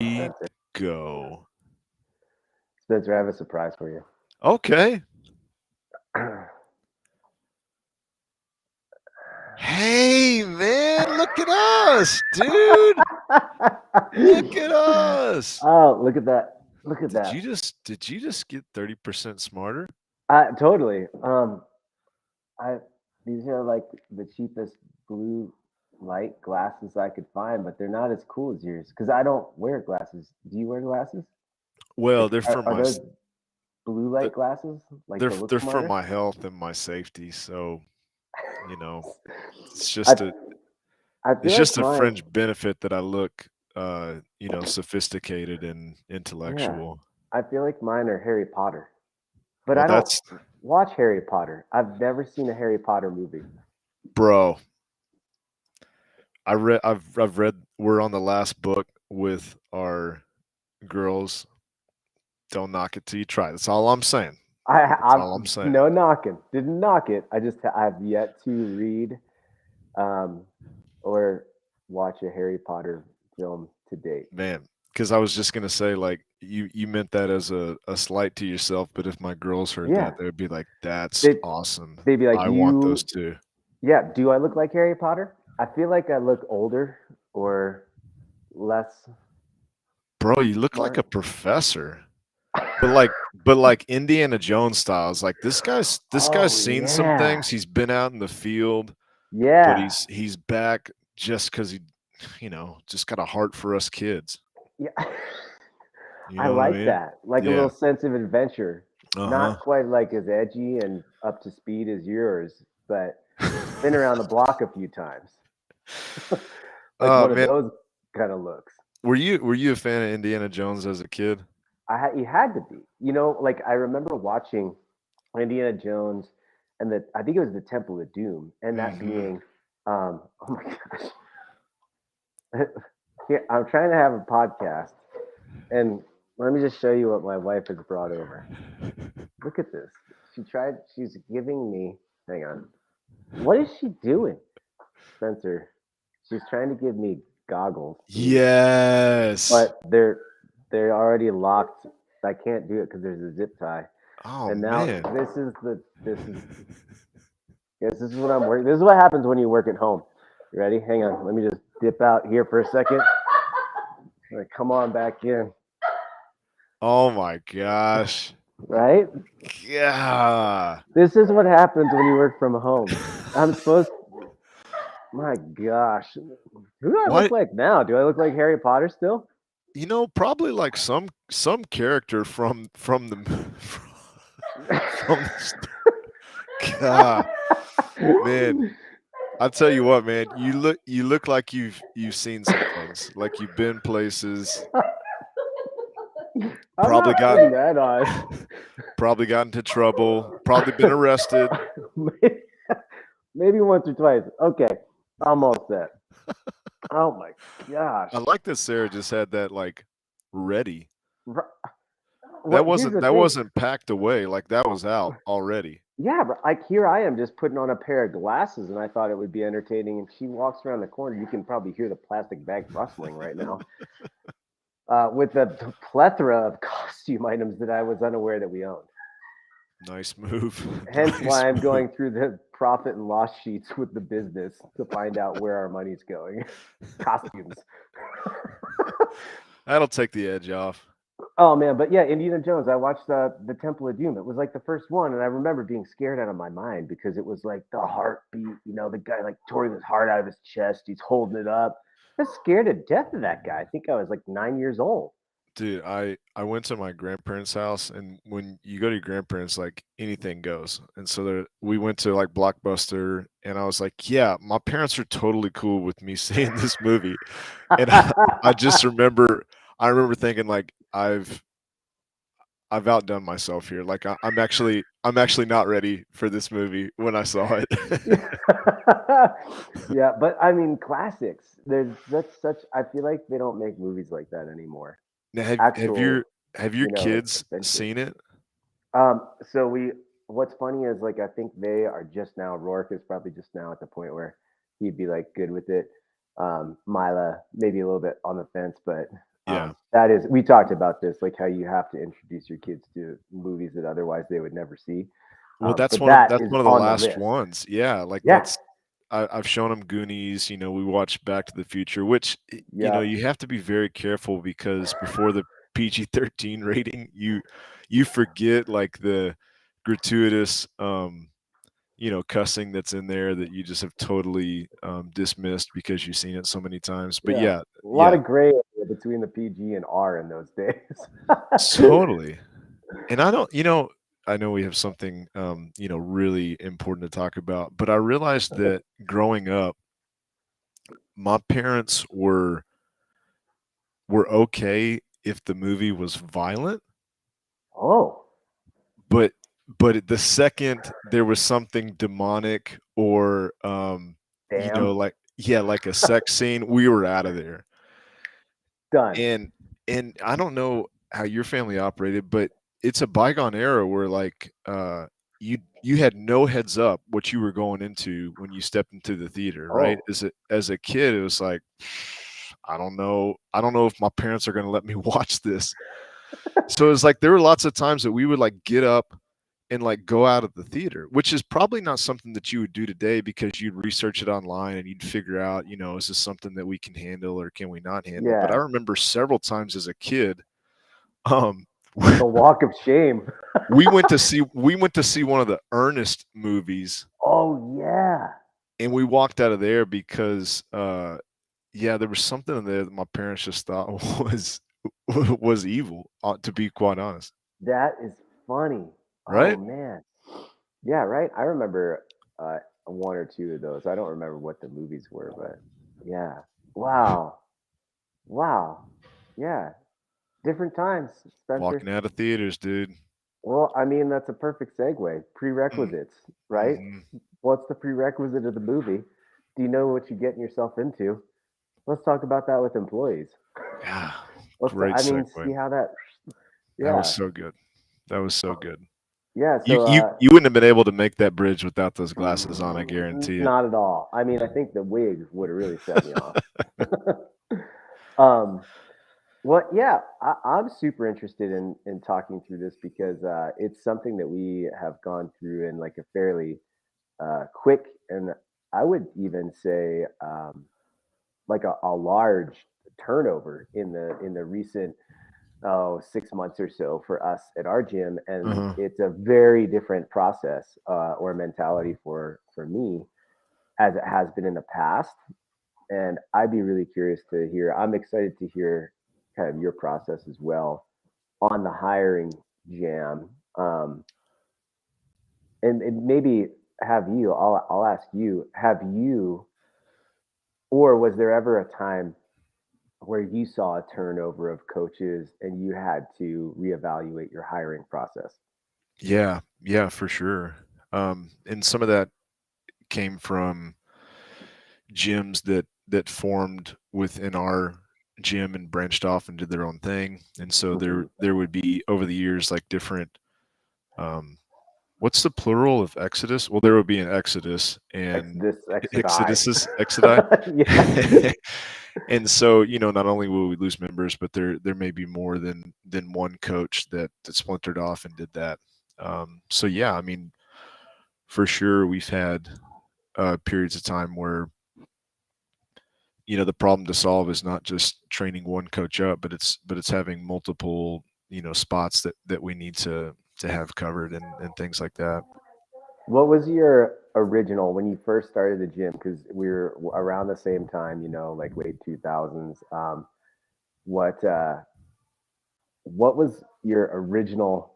We Spencer. go. Spencer, I have a surprise for you. Okay. Hey, man, look at us, dude. Look at us. Oh, look at that! Look at that! Did you just get 30% smarter? Totally. I these are like the cheapest blue light glasses I could find, but they're not as cool as yours because I don't wear glasses. Do you wear glasses? Well, Like, are those blue light th- glasses like to look they're for smarter? my health and my safety, so, you know, it's I just a I it's feel like just a mine. fringe benefit that I look sophisticated and Yeah, intellectual. I feel like mine are Harry Potter, but Well, I don't that's watch Harry Potter. I've never seen a Harry Potter movie. bro. I've read we're on the last book with our girls. Don't knock it till you try. That's all I'm saying. That's I'm all I'm saying. no knocking. Didn't knock it. I've yet to read um, or watch a Harry Potter film to date. Man, because I was just gonna say, like, you meant that as a slight to yourself, but if my girls heard Yeah, that, they would be like, "That's they awesome. they'd be like, I "Do want those you? too." Yeah, do I look like Harry Potter? I feel like I look older or less Bro, you look like a smart. professor. But like Indiana Jones styles. Like this guy's Oh seen some yeah, things. He's been out in the field, but yeah, he's back just because he just got a heart for us kids. yeah. You I know what I like mean? that. Like a Yeah. little sense of adventure. Uh-huh. Not quite like as edgy and up to speed as yours, but been around the block a few times. Like Oh one of man, those kind of looks. were you a fan of Indiana Jones as a kid? You had to be. Like I remember watching Indiana Jones and I think it was the Temple of Doom, and that Mm-hmm. being, oh my gosh, here I'm trying to have a podcast, and let me just show you what my wife has brought over. Look at this. She's giving me. Hang on. What is she doing, Spencer? She's trying to give me goggles, Yes. but they're already locked. I can't do it because there's a zip tie. Oh And now man. this is what I'm working. This is what happens when you work at home. You ready? Hang on. Let me just dip out here for a second. Like, come on back in. Oh my gosh. Right? Yeah. This is what happens when you work from home. I'm supposed. My gosh, who do I look Why like now? Do I look like Harry Potter still? probably like some character from the from the God, man. I'll tell you what, man. You look like you've seen some things. Like you've been places. I'm Probably not got putting that on. probably got into trouble. Probably been arrested. Maybe once or twice. Okay, I'm all set. Oh my gosh. I like that Sarah just had that like ready. Ru- That What? Here's wasn't the that thing. wasn't packed away. Like that was out already. Yeah, but like here I am just putting on a pair of glasses, and I thought it would be entertaining. And she walks around the corner. You can probably hear the plastic bag rustling right now, with the plethora of costume items that I was unaware that we owned. Nice move. Hence Nice why I'm move. going through the profit and loss sheets with the business to find out where our money's going. Costumes. That'll take the edge off. Oh man, but yeah, Indiana Jones. I watched the Temple of Doom. It was like the first one, and I remember being scared out of my mind because it was like the heartbeat. The guy like tore his heart out of his chest. He's holding it up. I was scared to death of that guy. I think I was like 9 years old. Dude, I went to my grandparents' house, and when you go to your grandparents, like anything goes. And so we went to like Blockbuster, and I was like, "Yeah, my parents are totally cool with me seeing this movie." And I just I remember thinking like I've outdone myself here. Like I'm actually not ready for this movie when I saw it. Yeah, but I mean classics. That's such. I feel like they don't make movies like that anymore. Now, have your Actual, have your like kids adventure. seen it? So what's funny is like I think they are just now. Rourke is probably just now at the point where he'd be like good with it. Mila maybe a little bit on the fence, but Yeah. That is, we talked about this, like how you have to introduce your kids to movies that otherwise they would never see. Well, But that that's is one of the on the last list. ones. Yeah, like Yeah. I've shown them Goonies. We watched Back to the Future, which Yeah. you have to be very careful because before the PG-13 rating, you forget like the gratuitous cussing that's in there that you just have totally dismissed because you've seen it so many times. But Yeah. yeah, A lot yeah, of gray area between the PG and R in those days. totally. And I know we have something really important to talk about, but I realized that growing up, my parents were okay if the movie was violent, Oh, but the second there was something demonic or damn. like yeah, like a sex scene, we were out of there. Done. And I don't know how your family operated, but it's a bygone era where like you had no heads up what you were going into when you stepped into the theater, right? Oh, As a kid, it was like I don't know if my parents are going to let me watch this. So it's like there were lots of times that we would like get up and like go out of the theater, which is probably not something that you would do today because you'd research it online and you'd figure out, is this something that we can handle or can we not handle? But I yeah. remember several times as a kid, um, The walk of shame. we went to see one of the Ernest movies, Oh, yeah. and we walked out of there because yeah, there was something in there that my parents just thought was evil, to be quite honest. That is funny. Oh, Right? man. Yeah, right. I remember one or two of those. I don't remember what the movies were, but yeah. Wow. Wow. Yeah. Different times, Spencer. Walking out of theaters, dude. Well, I mean, that's a perfect segue. Mm, Prerequisites, right? mhm. What's the prerequisite of the movie? Do you know what you're getting yourself into? Let's talk about that with employees. Yeah, Let's, great I mean, see segue. how that, That was yeah. so good. That was so good. Yeah. So, You wouldn't have been able to make that bridge without those glasses on, I guarantee it. not at all. I mean, I think the wig would have really set me off. um, well, yeah, I'm super interested in talking through this because it's something that we have gone through in like a fairly quick, and I would even say like a large turnover in the recent 6 months or so for us at our gym, and Uh-huh. it's a very different process or mentality for me as it has been in the past. And I'd be really curious to hear. I'm excited to hear kind of your process as well on the hiring jam. And maybe have you, I'll ask you, have you, or was there ever a time where you saw a turnover of coaches and you had to reevaluate your hiring process? Yeah, yeah, for sure. And some of that came from gyms that formed within our gym and branched off and did their own thing. And so Mhm. there would be over the years like different um what's the plural of Exodus? Well, there would be an Exodus and Exodus, Exodi. Exoduses, Exodi. Yeah. And so, not only will we lose members, but there may be more than one coach that splintered off and did that. So yeah, I mean, for sure, we've had periods of time where the problem to solve is not just training one coach up, but it's having multiple spots that we need to have covered and things like that. What was your original when you first started the gym? Because we were around the same time, like late 2000s. What what was your original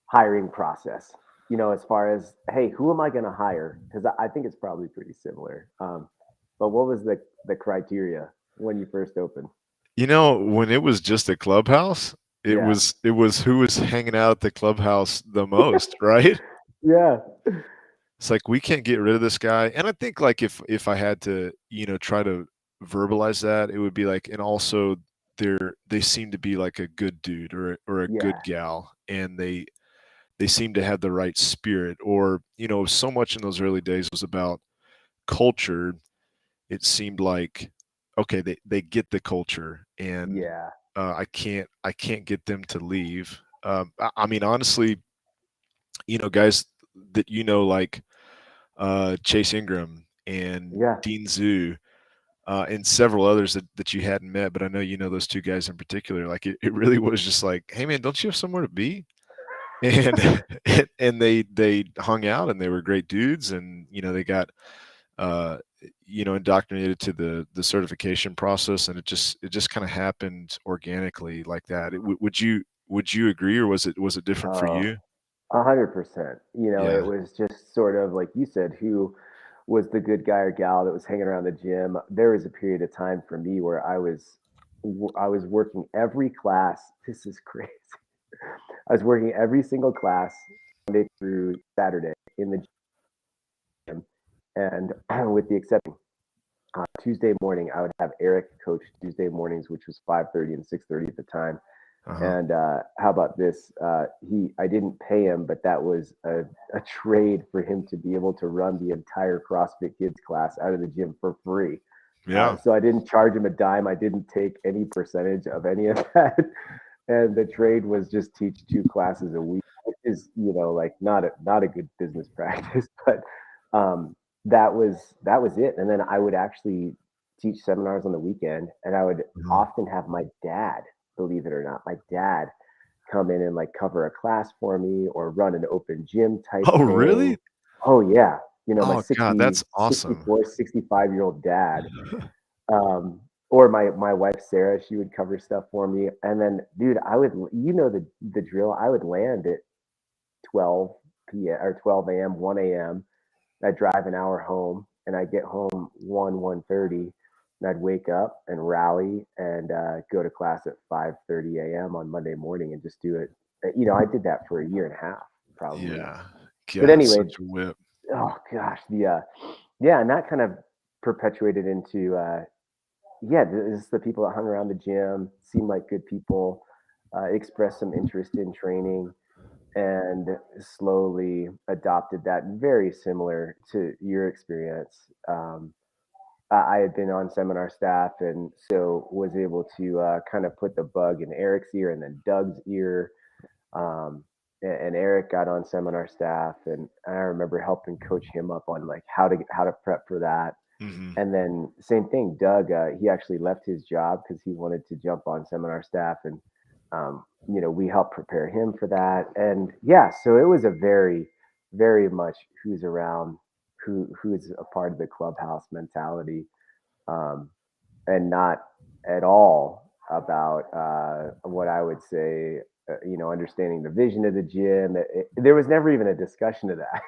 hiring process? As far as, hey, who am I going to hire? Because I think it's probably pretty similar. But what was the criteria when you first opened? When it was just a clubhouse, Yeah, it was who was hanging out at the clubhouse the most, right? yeah, It's like we can't get rid of this guy. And I think like if I had to, try to verbalize that, it would be like, and also they seem to be like a good dude or a good yeah, gal, and they seem to have the right spirit. Or so much in those early days was about culture. It seemed like okay, they get the culture, and yeah. I can't get them to leave. I mean, honestly, guys that like Chase Ingram and Yeah. Dean Zoo, and several others that you hadn't met, but I know those two guys in particular. Like it really was just like, hey man, don't you have somewhere to be? And and they hung out and they were great dudes, and they got uh indoctrinated to the certification process, and it just kind of happened organically like that. Would you agree, or was it different for Oh, you? 100%. It Yeah. was just sort of like you said, who was the good guy or gal that was hanging around the gym. There was a period of time for me where I was working every class. This is crazy. I was working every single class Monday through Saturday in the gym, and with the exception Tuesday morning, I would have Eric coach Tuesday mornings, which was 5:30 and 6:30 at the time. Uh-huh. And how about this? I didn't pay him, but that was a trade for him to be able to run the entire CrossFit Kids class out of the gym for free. Yeah. So I didn't charge him a dime. I didn't take any percentage of any of that. And the trade was just teach 2 classes a week, which is like not a good business practice, but um, that was it. And then I would actually teach seminars on the weekend, and I would Mhm. often have my dad, believe it or not, my dad come in and like cover a class for me or run an open gym type Oh, thing. really? Oh yeah, my Oh God, 60, that's awesome. 64, 65-year-old dad. Or my wife Sarah, she would cover stuff for me. And then, dude, I would, the drill. I would land at 12 p.m. or 12 a.m., 1 a.m. I'd drive an hour home, and I'd get home 1:30, and I'd wake up and rally and go to class at 5:30 a.m. on Monday morning and just do it. I did that for a year and a half, probably. Yeah. But God, anyway, such a whip. oh gosh, yeah, and that kind of perpetuated into yeah, this is the people that hung around the gym, seemed like good people, expressed some interest in training, and slowly adopted that. Very similar to your experience. I had been on seminar staff, and so was able to kind of put the bug in Eric's ear and then Doug's ear. Um, and Eric got on seminar staff, and I remember helping coach him up on like how to prep for that. Hmm. And then same thing, Doug. He actually left his job because he wanted to jump on seminar staff, and we helped prepare him for that. And yeah, so it was a very, very much who's around, who's a part of the clubhouse mentality, um, and not at all about what I would say. Understanding the vision of the gym. There was never even a discussion of that.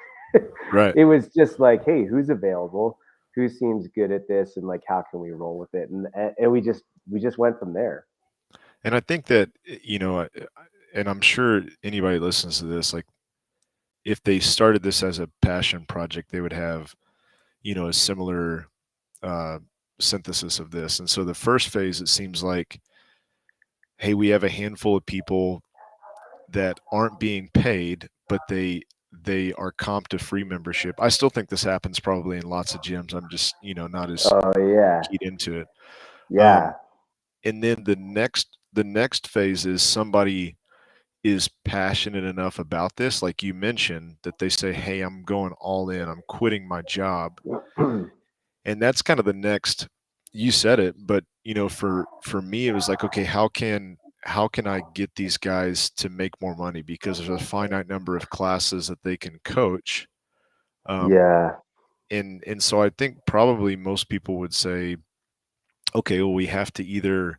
Right. It was just like, hey, who's available? Who seems good at this, and like how can we roll with it, and we just went from there. And I think that, and I'm sure anybody listens to this, like if they started this as a passion project, they would have, a similar uh, synthesis of this. And so the first phase, it seems like, hey, we have a handful of people that aren't being paid, but they are comped to free membership. I still think this happens probably in lots of gyms. I'm just, not as Oh yeah, keyed into it. Um, yeah, and then the next phase is somebody is passionate enough about this, like you mentioned, that they say, hey, I'm going all in, I'm quitting my job. And that's kind of the next, you said it, but for me it was like, okay, how can I get these guys to make more money, because there's a finite number of classes that they can coach. um, yeah, and so I think probably most people would say, okay, well, we have to either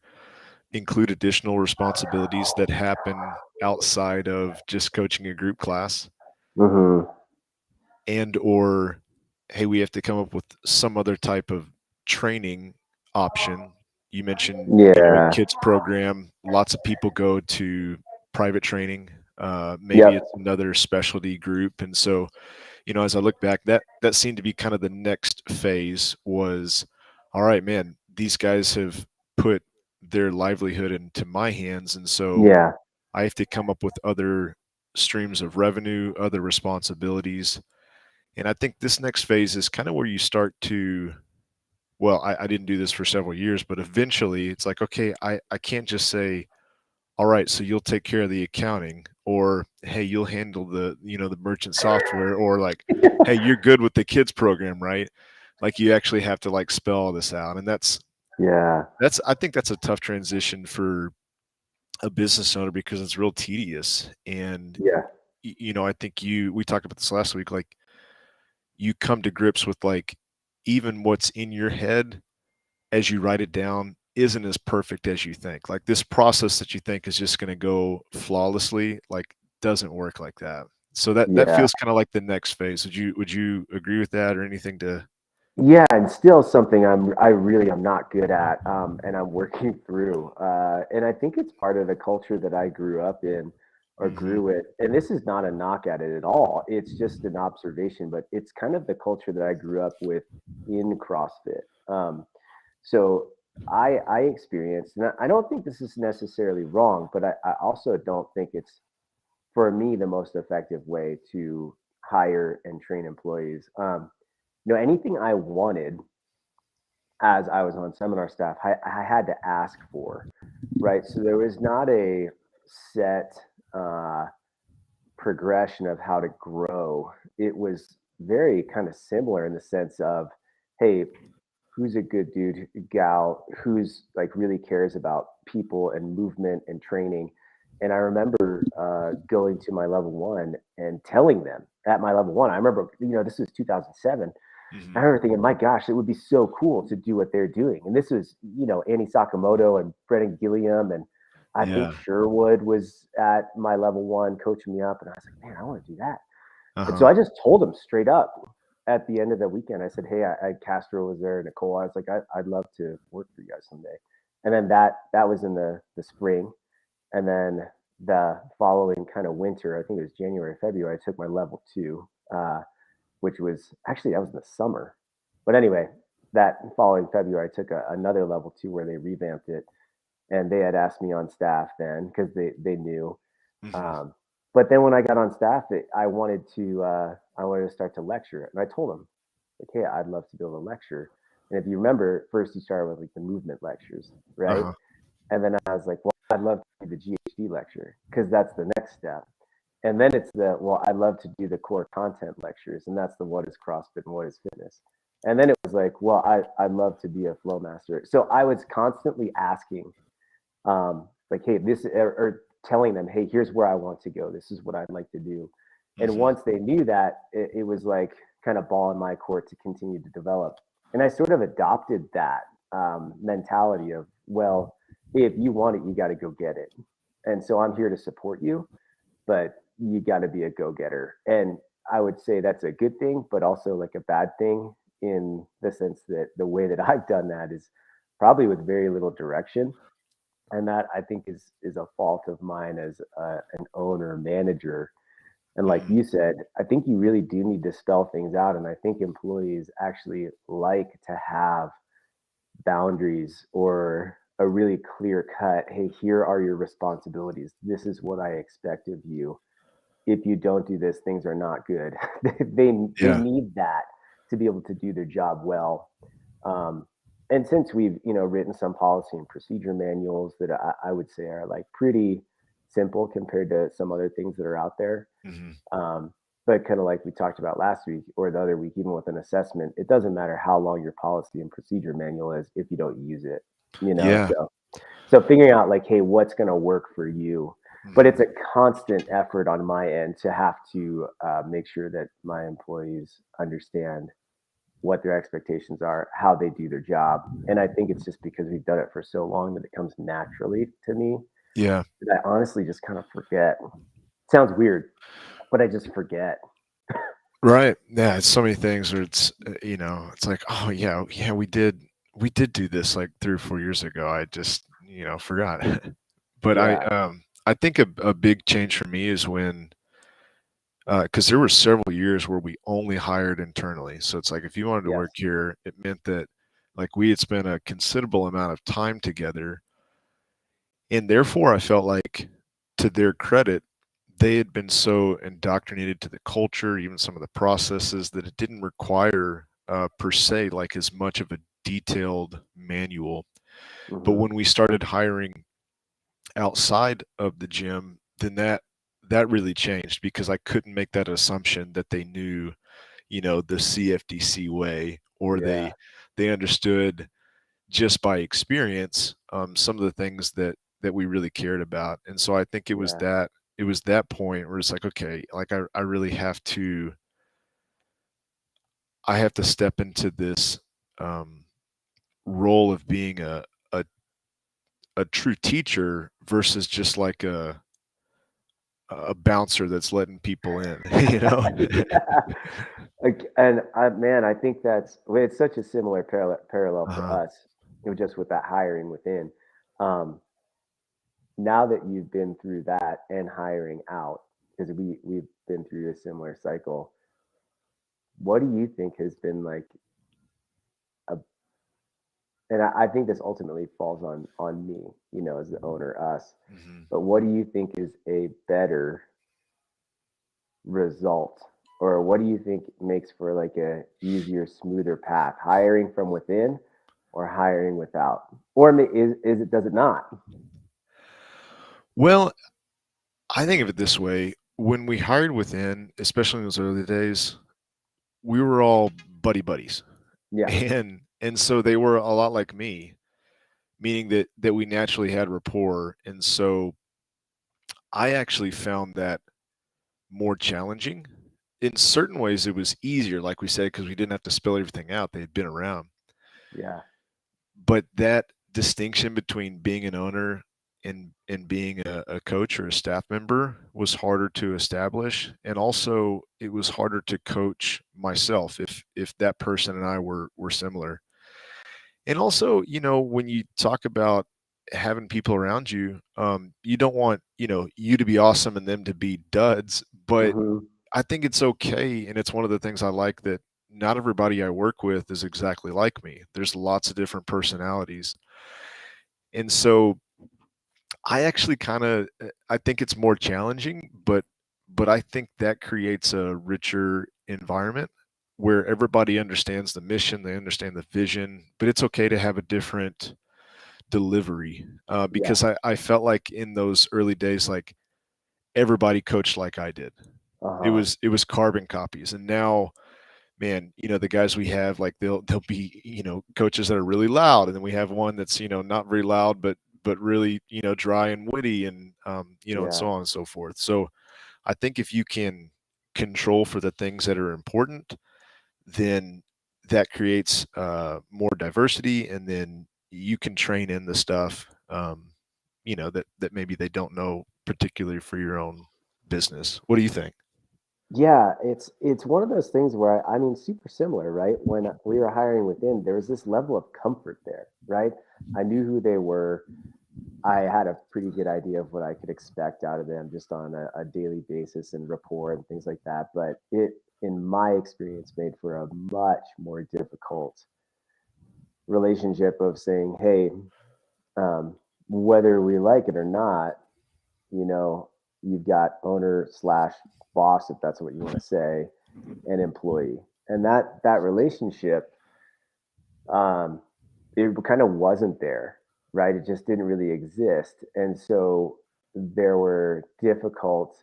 include additional responsibilities that happen outside of just coaching a group class, hmm, and or hey, we have to come up with some other type of training option. You mentioned, a yeah, kids program. Lots of people go to private training. Maybe yep, it's another specialty group. And so, as I look back, that seemed to be kind of the next phase was, all right, man, these guys have put their livelihood into my hands. And so yeah, I have to come up with other streams of revenue, other responsibilities. And I think this next phase is kind of where you start to well, I didn't do this for several years, but eventually it's like, okay, I can't just say, all right, so you'll take care of the accounting, or hey, you'll handle the, the merchant software, or like, hey, you're good with the kids program, right? Like you actually have to like spell all this out. And Yeah. I think that's a tough transition for a business owner because it's real tedious. And Yeah. I think we talked about this last week, like you come to grips with like even what's in your head as you write it down isn't as perfect as you think. Like this process that you think is just going to go flawlessly, like doesn't work like that. So that Yeah. feels kind of like the next phase. Would you agree with that, or anything to? Yeah, and still something I really am not good at, and I'm working through. And I think it's part of the culture that I grew up in or Hmm. grew with. And this is not a knock at it at all. It's just an observation, but it's kind of the culture that I grew up with in CrossFit. So I experienced, and I don't think this is necessarily wrong, but I also don't think it's for me the most effective way to hire and train employees. Anything I wanted as I was on seminar staff, I had to ask for, right? So there was not a set uh, progression of how to grow. It was very kind of similar in the sense of, hey, who's a good dude, gal, who's like really cares about people and movement and training. And I remember going to my level one and telling them at my level one, I remember, this was 2007. I Hmm. remember thinking, my gosh, it would be so cool to do what they're doing. And this was, Annie Sakamoto and Brennan Gilliam. And I think Yeah. Sherwood was at my level one coaching me up. And I was like, man, I want to do that. And so Uh-huh. I just told them straight up at the end of the weekend, I said, hey, Castro was there, Nicole. I was like, I'd love to work for you guys someday. And then that was in the spring. And then the following kind of winter, I think it was January, February, I took my level two. Which was actually that was in the summer. But anyway, that following February, I took another level two where they revamped it, and they had asked me on staff then because they knew. Hmm. Um, but then when I got on staff, I wanted to start to lecture, and I told them like, hey, I'd love to be able to lecture. And if you remember, first you started with like the movement lectures, right? Uh-huh. And then I was like, well, I'd love to do the GHD lecture because that's the next step. And then it's well, I love to do the core content lectures, and that's the what is CrossFit and what is fitness. And then it was like, well, I'd love to be a flow master. So I was constantly asking, like, hey, or telling them, hey, here's where I want to go. This is what I'd like to do. And Hmm. once they knew that, it was like kind of ball in my court to continue to develop. And I sort of adopted that mentality of, well, if you want it, you got to go get it. And so I'm here to support you, but you got to be a go-getter. And I would say that's a good thing, but also like a bad thing in the sense that the way that I've done that is probably with very little direction. And that I think is a fault of mine as an owner manager. And like Hmm. you said, I think you really do need to spell things out. And I think employees actually like to have boundaries or a really clear cut, hey, here are your responsibilities. This is what I expect of you. If you don't do this, things are not good. They Yeah. need that to be able to do their job well. Um, and since we've written some policy and procedure manuals that I would say are like pretty simple compared to some other things that are out there. Hmm. Um, but kind of like we talked about last week or the other week, even with an assessment, it doesn't matter how long your policy and procedure manual is if you don't use it. Yeah. So figuring out like, hey, what's going to work for you, but Hmm. it's a constant effort on my end to have to make sure that my employees understand what their expectations are, how they do their job. And I think it's just because we've done it for so long that it comes naturally to me Yeah. that I honestly just kind of forget. Sounds weird, but I just forget. Right. Yeah. It's so many things where it's like, oh yeah, yeah, we did do this like 3 or 4 years ago. I just, forgot. But Yeah. I think a big change for me is when, because there were several years where we only hired internally. So it's like if you wanted to Yes. work here, it meant that like we had spent a considerable amount of time together, and therefore I felt like, to their credit, they had been so indoctrinated to the culture, even some of the processes, that it didn't require per se like as much of a detailed manual. But Hmm. when we started hiring outside of the gym, then that really changed because I couldn't make that assumption that they knew, the CFDC way, or Yeah. they understood just by experience some of the things that we really cared about. And so I think Yeah. it was that point where it's like, okay, like I really have to I have to step into this um, role of being a a true teacher versus just like a bouncer that's letting people in, you know? Yeah. And man, I think well, it's such a similar parallel for Uh-huh. us, just with that hiring within. Um, Now that you've been through that and hiring out, because we've been through a similar cycle, what do you think has been like a, and I think this ultimately falls on me, as the owner, us, Mhm. but what do you think is a better result, or what do you think makes for like a easier, smoother path, hiring from within or hiring without, or is it, does it not? Well, I think of it this way. When we hired within, especially in those early days, we were all buddy buddies. Yeah. And so they were a lot like me, meaning that we naturally had rapport. And so I actually found that more challenging. In certain ways, it was easier, like we said, because we didn't have to spell everything out. They had been around. Yeah. But that distinction between being an owner and being a coach or a staff member was harder to establish. And also it was harder to coach myself if that person and I were similar. And also, when you talk about having people around you, you don't want, you to be awesome and them to be duds. But Hmm. I think it's okay, and it's one of the things I like, that not everybody I work with is exactly like me. There's lots of different personalities. And so I actually kinda I think it's more challenging, but I think that creates a richer environment where everybody understands the mission, they understand the vision, but it's okay to have a different delivery, Yeah. because I felt like in those early days, like, everybody coached like I did. Uh-huh. It was carbon copies, and now, man, the guys we have, like, they'll be, coaches that are really loud, and then we have one that's, not very loud, but really, dry and witty, and and Yeah. so on and so forth. So I think if you can control for the things that are important, then that creates more diversity, and then you can train in the stuff, that maybe they don't know, particularly for your own business. What do you think? Yeah, it's one of those things where I mean, super similar, right? When we were hiring within, there was this level of comfort there, right? I knew who they were. I had a pretty good idea of what I could expect out of them just on a daily basis and rapport and things like that. But it, in my experience, made for a much more difficult relationship of saying, hey, um, whether we like it or not, you know, you've got owner slash boss, if that's what you want to say, and employee, and that relationship, um, it kind of wasn't there, right? It just didn't really exist, and so there were difficult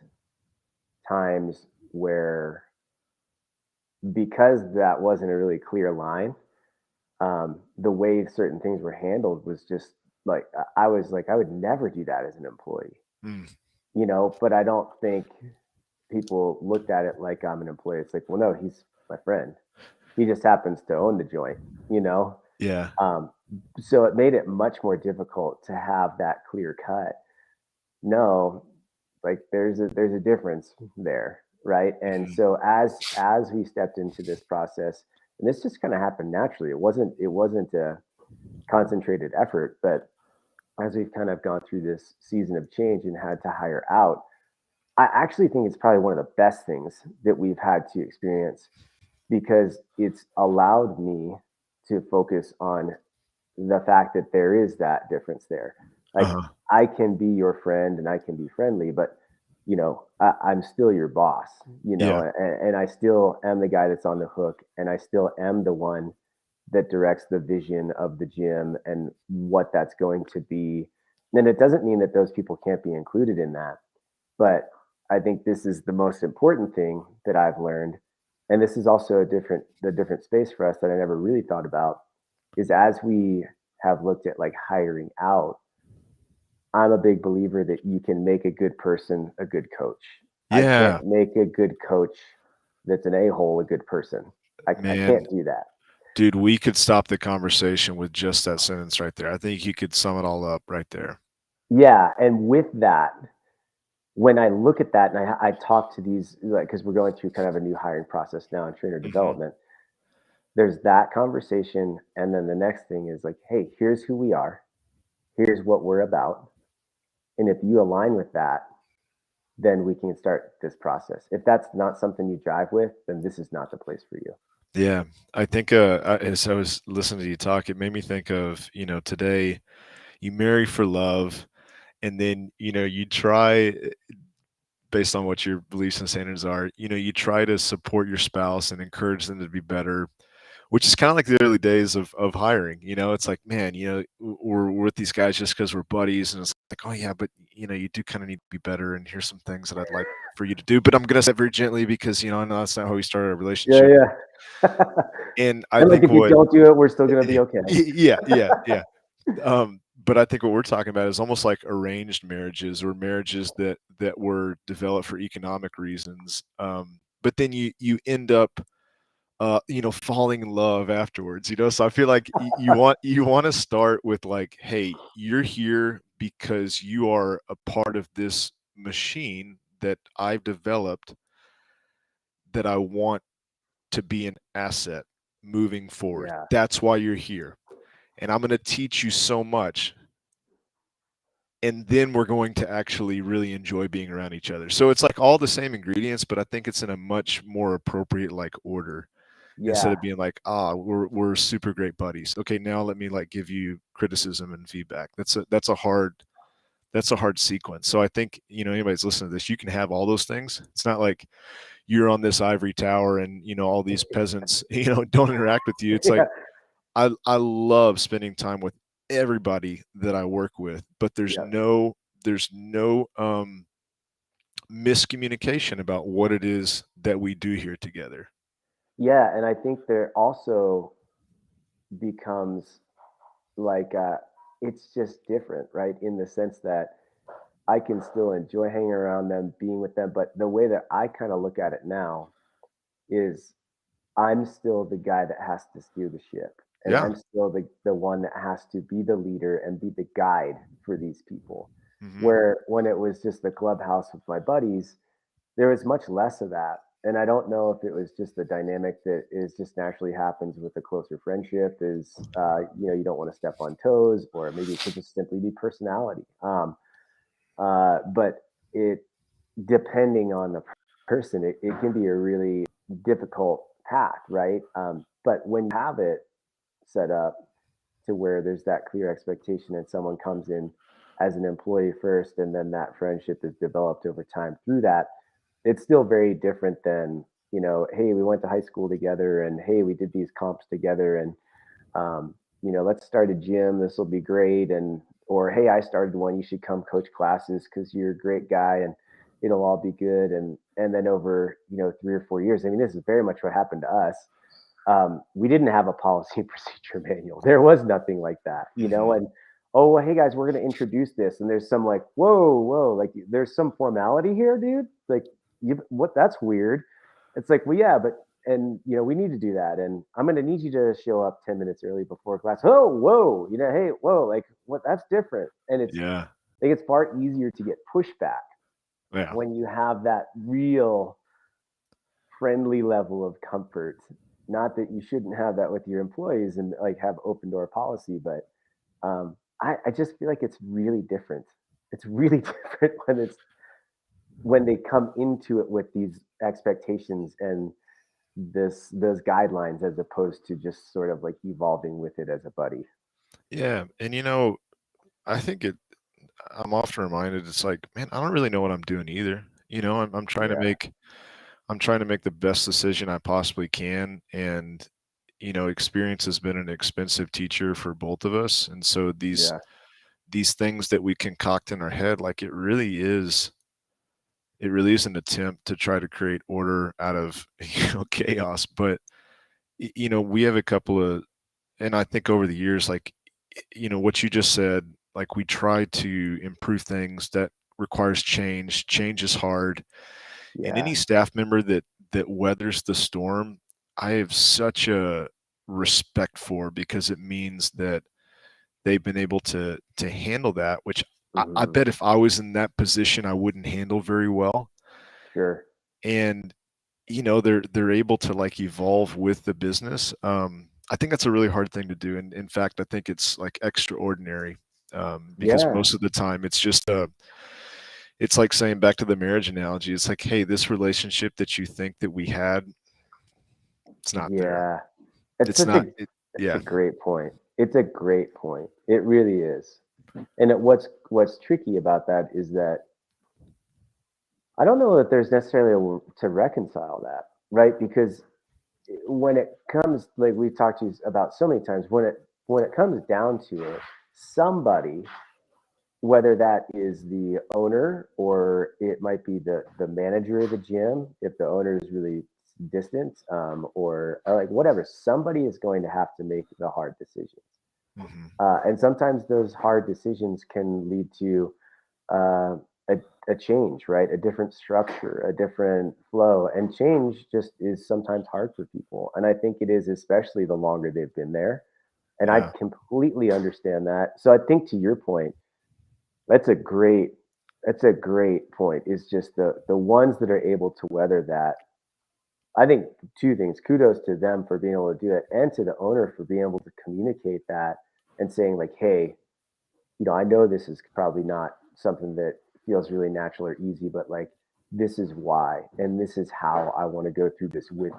times where, because that wasn't a really clear line, the way certain things were handled was just like, I was like, I would never do that as an employee, Mm, but I don't think people looked at it like I'm an employee. It's like, well, no, he's my friend. He just happens to own the joint, you know? yeah. Um, so it made it much more difficult to have that clear cut. No, like there's a difference there, right? And Mhm. so as we stepped into this process, and this just kind of happened naturally. It wasn't a concentrated effort, but as we've kind of gone through this season of change and had to hire out, I actually think it's probably one of the best things that we've had to experience, because it's allowed me to focus on the fact that there is that difference there. Like, Uh-huh. I can be your friend and I can be friendly, but I'm still your boss, Yeah. and I still am the guy that's on the hook, and I still am the one that directs the vision of the gym and what that's going to be. And it doesn't mean that those people can't be included in that, but I think this is the most important thing that I've learned. And this is also the different space for us that I never really thought about is as we have looked at like hiring out, I'm a big believer that you can make a good person a good coach. I Yeah, can't make a good coach that's an a-hole a good person. I man, can't do that. dude, we could stop the conversation with just that sentence right there. I think you could sum it all up right there. Yeah. And with that, when I look at that and I talk to these, like, because we're going through kind of a new hiring process now in trainer Hmm. development, there's that conversation. And then the next thing is like, hey, here's who we are, here's what we're about. And if you align with that, then we can start this process. If that's not something you drive with, then this is not the place for you. Yeah, I think as I was listening to you talk, it made me think of, today you marry for love, and then, you try, based on what your beliefs and standards are, you try to support your spouse and encourage them to be better, which is kind of like the early days of hiring. It's like, man, we're with these guys just because we're buddies, and it's like, oh yeah, but you do kind of need to be better, and here's some things that I'd like for you to do, but I'm gonna say it very gently because I know that's not how we started our Yeah, relationship. yeah. And I And like think if you what, don't do it, we're still gonna be okay. yeah, yeah, yeah. But I think what we're talking about is almost like arranged marriages or marriages that were developed for economic reasons. But then you end up falling in love afterwards. So I feel like you want to start with like, hey, you're here because you are a part of this machine that I've developed that I want to be an asset moving forward. Yeah. That's why you're here. And I'm going to teach you so much, and then we're going to actually really enjoy being around each other. So it's like all the same ingredients, but I think it's in a much more appropriate like order, instead Yeah. of being like, we're super great buddies. Okay, now let me like give you criticism and feedback. That's a hard sequence. So I think, anybody's listening to this, you can have all those things. It's not like you're on this ivory tower and all these peasants don't interact with you. It's like, Yeah. I love spending time with everybody that I work with, but there's Yeah. no miscommunication about what it is that we do here together. Yeah. And I think there also becomes like it's just different, right? In the sense that I can still enjoy hanging around them, being with them, but the way that I kind of look at it now is I'm still the guy that has to steer the ship. And Yeah. I'm still the one that has to be the leader and be the guide for these people. Hmm. Where when it was just the clubhouse with my buddies, there was much less of that. And I don't know if it was just the dynamic that is just naturally happens with a closer friendship is, you don't want to step on toes, or maybe it could just simply be personality. But it, depending on the person, it can be a really difficult path, right? But when you have it set up to where there's that clear expectation and someone comes in as an employee first and then that friendship is developed over time through that, it's still very different than, hey, we went to high school together and hey, we did these comps together and let's start a gym, this will be great. And or hey, I started one, you should come coach classes because you're a great guy and it'll all be good. And then over 3 or 4 years, I mean, this is very much what happened to us. We didn't have a policy and procedure manual. There was nothing like that, Hmm. and oh, well, hey guys, we're going to introduce this. And there's some like, whoa, like there's some formality here, dude. Like, what? That's weird. It's like, well, yeah, but, and, we need to do that. And I'm going to need you to show up 10 minutes early before class. Oh, whoa, hey, whoa, like what? That's different. And Yeah. I think it's far easier to get pushback Yeah. when you have that real friendly level of comfort. Not that you shouldn't have that with your employees and like have open door policy, but I just feel like it's really different. It's really different when they come into it with these expectations and those guidelines as opposed to just sort of like evolving with it as a buddy. Yeah. And I think I'm often reminded, it's like, man, I don't really know what I'm doing either. I'm trying to Yeah. make I'm trying to make the best decision I possibly can. And experience has been an expensive teacher for both of us. And so Yeah. these things that we concoct in our head, like it really is an attempt to try to create order out of chaos. But we have a couple of, and I think over the years, like what you just said, like we try to improve things that requires change. Change is hard, and Yeah. any staff member that weathers the storm, I have such a respect for, because it means that they've been able to handle that, which I Hmm. bet if I was in that position, I wouldn't handle very well. Sure. And they're able to like evolve with the business. I think that's a really hard thing to do, and in fact, I think it's like extraordinary, because Yeah. most of the time it's like saying, back to the marriage analogy, it's like, hey, this relationship that you think that we had, it's not there. Yeah. It's It's such not a it, it's a yeah. great point. It's a great point. It really is. And what's tricky about that is that I don't know that there's necessarily to reconcile that, right? Because when it comes, like we've talked to you about so many times, when it comes down to it, somebody, whether that is the owner or it might be the manager of the gym, if the owner is really distant, or like whatever, somebody is going to have to make the hard decisions. Hmm. And sometimes those hard decisions can lead to uh, a change, right? A different structure, a different flow. And change just is sometimes hard for people. And I think it is, especially the longer they've been there. And I Yeah. completely understand that. So I think, to your point, that's a great that's a great point. Is just the ones that are able to weather that. I think two things. Kudos to them for being able to do it, and to the owner for being able to communicate that and saying like, "Hey, I know this is probably not something that feels really natural or easy, but like this is why, and this is how I want to go through this with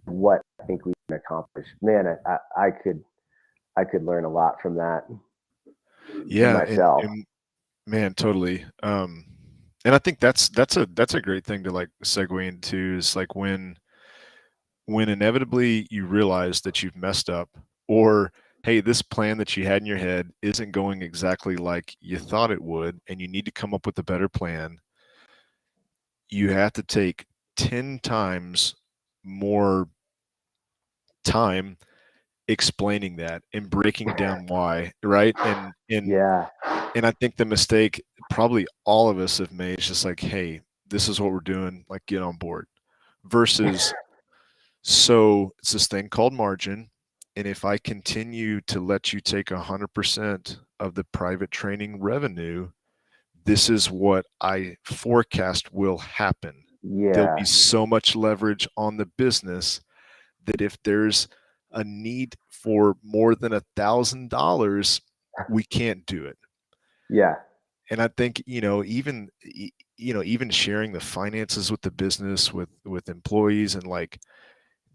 what I think we can accomplish." Man, I could learn a lot from that for Yeah, myself. and man, totally. And I think that's a great thing to like segue into, is like when inevitably you realize that you've messed up, or hey, this plan that you had in your head isn't going exactly like you thought it would, and you need to come up with a better plan. You have to take 10 times more time explaining that and breaking down why, right? Yeah, And I think the mistake probably all of us have made is just like, hey, this is what we're doing, like get on board. Versus, so it's this thing called margin. And if I continue to let you take 100% of the private training revenue, this is what I forecast will happen. There'll be yeah, so much leverage on the business that if there's a need for more than $1,000, we can't do it. yeah, And I think, even sharing the finances with the business, with employees, and like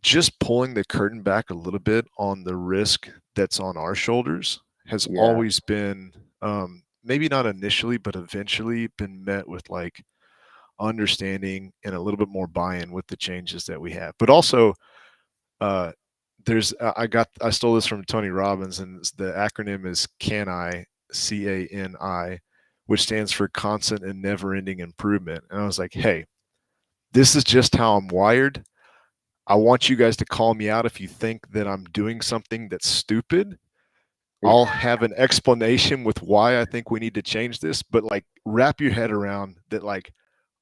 just pulling the curtain back a little bit on the risk that's on our shoulders has yeah, always been, maybe not initially, but eventually been met with like understanding and a little bit more buy-in with the changes that we have. But also, uh, I stole this from Tony Robbins, and the acronym is CANI, which stands for constant and never-ending improvement. And I was like, hey, this is just how I'm wired. I want you guys to call me out if you think that I'm doing something that's stupid. I'll have an explanation with why I think we need to change this, but like wrap your head around that, like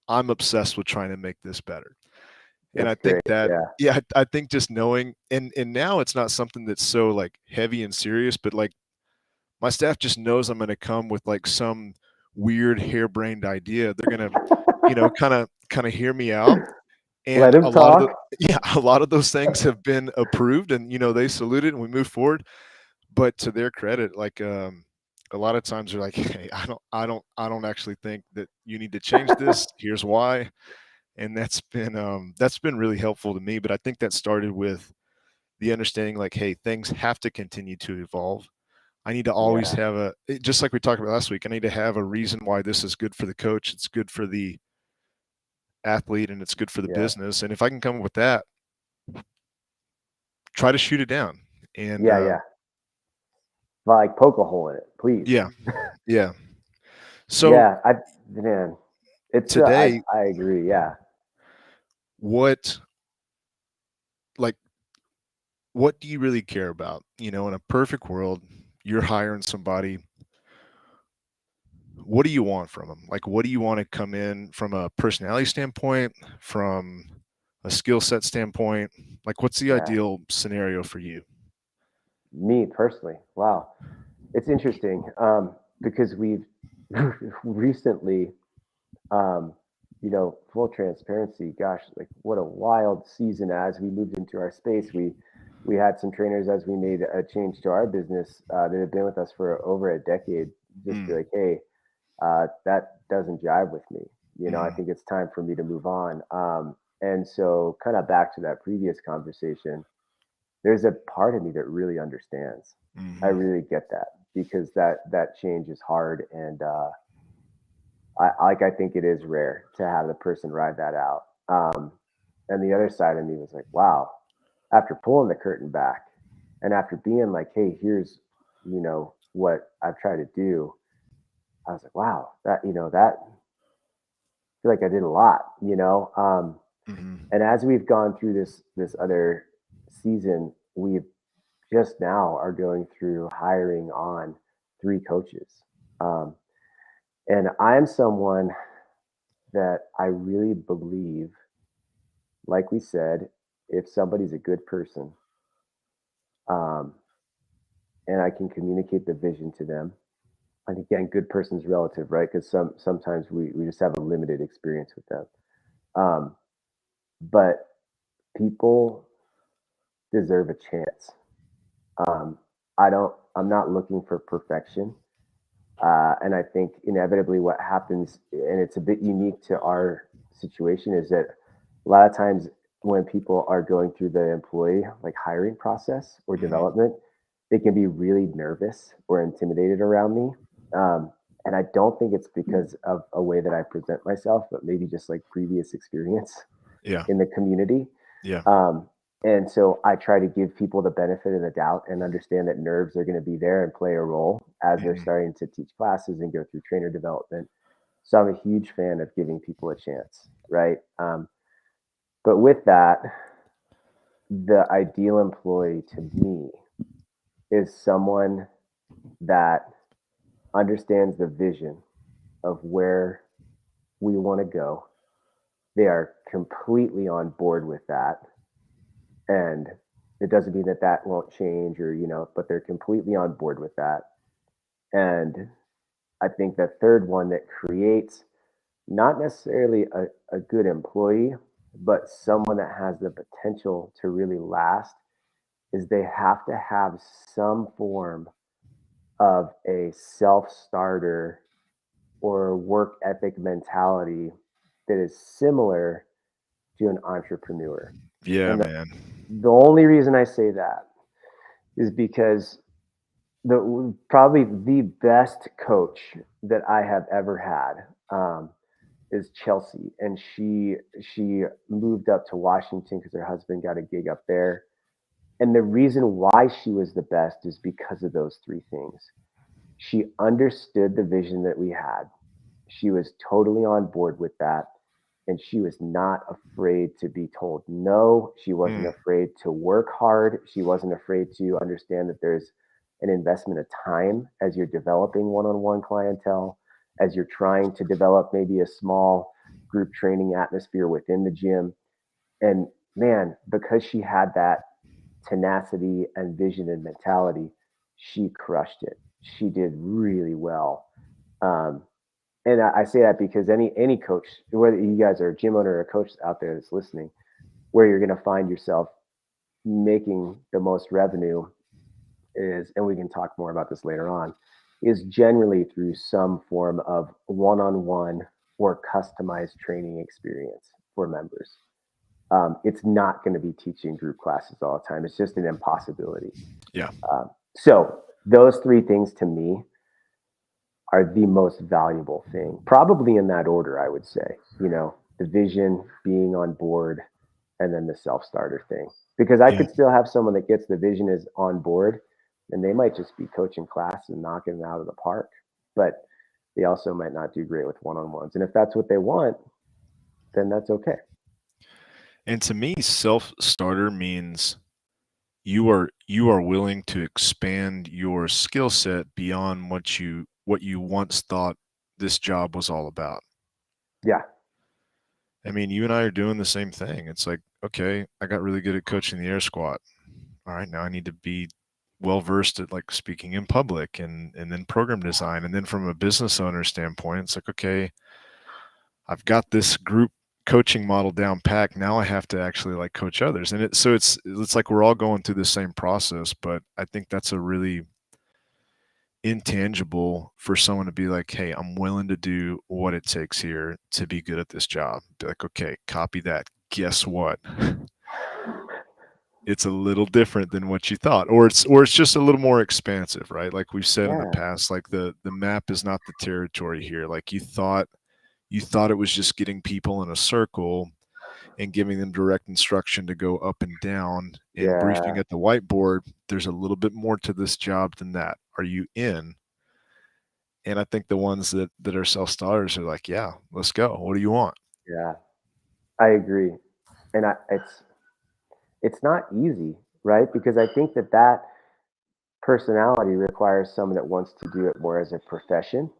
I'm obsessed with trying to make this better. And I it's think great. that, Yeah, yeah, I think just knowing, and now it's not something that's so like heavy and serious, but like my staff just knows I'm going to come with like some weird harebrained idea. They're going to, kind of hear me out. let And him a lot of talk. the yeah, a lot of those things have been approved, and they salute it and we move forward. But to their credit, like a lot of times they're like, hey, I don't actually think that you need to change this. Here's why. And that's been really helpful to me. But I think that started with the understanding, like, hey, things have to continue to evolve. I need to always Yeah, have just like we talked about last week, I need to have a reason why this is good for the coach, it's good for the athlete, and it's good for the yeah, business. And if I can come up with that, try to shoot it down. And Yeah. Like poke a hole in it, please. yeah. So Yeah, man, it's today, I agree. Yeah. what like what do you really care about? In a perfect world, you're hiring somebody. What do you want from them? Like, what do you want to come in from a personality standpoint, from a skill set standpoint? Like, what's the Yeah. ideal scenario for you? Me personally, wow, it's interesting because we've recently, um, full transparency. Gosh, like what a wild season! As we moved into our space, we had some trainers as we made a change to our business that had been with us for over a decade. Just be Mm, like, hey, that doesn't jive with me. I mm, think it's time for me to move on. And so, kind of back to that previous conversation, there's a part of me that really understands. I mhm, really get that because that change is hard, and I think it is rare to have the person ride that out. And the other side of me was like, wow, after pulling the curtain back, and after being like, hey, here's what I've tried to do. I was like, wow, that I feel like I did a lot. mhm. And as we've gone through this other season, we've just now are going through hiring on 3 coaches. Um, and I'm someone that I really believe, like we said, if somebody's a good person, um, and I can communicate the vision to them, and again, good person's relative, right? Because sometimes we just have a limited experience with them. Um, but people deserve a chance. Um, I'm not looking for perfection. And I think inevitably what happens, and it's a bit unique to our situation, is that a lot of times when people are going through the employee like hiring process or Mhm. development, they can be really nervous or intimidated around me. Um, and I don't think it's because of a way that I present myself, but maybe just like previous experience Yeah. in the community. Yeah. Um, and so I try to give people the benefit of the doubt and understand that nerves are going to be there and play a role as they're Mhm. starting to teach classes and go through trainer development. So I'm a huge fan of giving people a chance, right? But with that, the ideal employee to me is someone that understands the vision of where we want to go. They are completely on board with that. And it doesn't mean that that won't change or, but they're completely on board with that. And I think the third one that creates not necessarily a good employee, but someone that has the potential to really last is they have to have some form of a self starter or work ethic mentality that is similar to an entrepreneur. Yeah, And man. the only reason I say that is because the probably the best coach that I have ever had is Chelsea, and she moved up to Washington because her husband got a gig up there. And the reason why she was the best is because of those 3 things. She understood the vision that we had. She was totally on board with that. And she was not afraid to be told no. She wasn't Mm, afraid to work hard. She wasn't afraid to understand that there's an investment of time as you're developing one on one clientele, as you're trying to develop maybe a small group training atmosphere within the gym. And man, because she had that tenacity and vision and mentality, she crushed it. She did really well. Um, and I say that because any coach, whether you guys are a gym owner or a coach out there that's listening, where you're going to find yourself making the most revenue is, and we can talk more about this later on, is generally through some form of one-on-one or customized training experience for members. It's not going to be teaching group classes all the time. It's just an impossibility. yeah. So those 3 things to me are the most valuable thing, probably in that order, I would say. The vision, being on board, and then the self-starter thing. Because I Yeah. could still have someone that gets the vision is on board, and they might just be coaching class and knocking it out of the park. But they also might not do great with one-on-ones. And if that's what they want, then that's okay. And to me, self-starter means you are willing to expand your skill set beyond what you once thought this job was all about. Yeah. I mean, you and I are doing the same thing. It's like, okay, I got really good at coaching the air squat. All right, now I need to be well versed at like speaking in public and then program design. And then from a business owner standpoint, it's like, okay, I've got this group coaching model down packed. Now I have to actually like coach others. And it's like we're all going through the same process, but I think that's a really intangible for someone to be like, hey, I'm willing to do what it takes here to be good at this job. Be like, okay, copy that. Guess what? It's a little different than what you thought, or it's just a little more expansive, right? Like we've said in the Yeah. past, like the map is not the territory here. Like you thought it was just getting people in a circle and giving them direct instruction to go up and down and briefing Yeah. at the whiteboard. There's a little bit more to this job than that. Are you in? And I think the ones that are self-starters are like, yeah, let's go. What do you want? Yeah. I agree. And it's not easy, right? Because I think that personality requires someone that wants to do it more as a profession,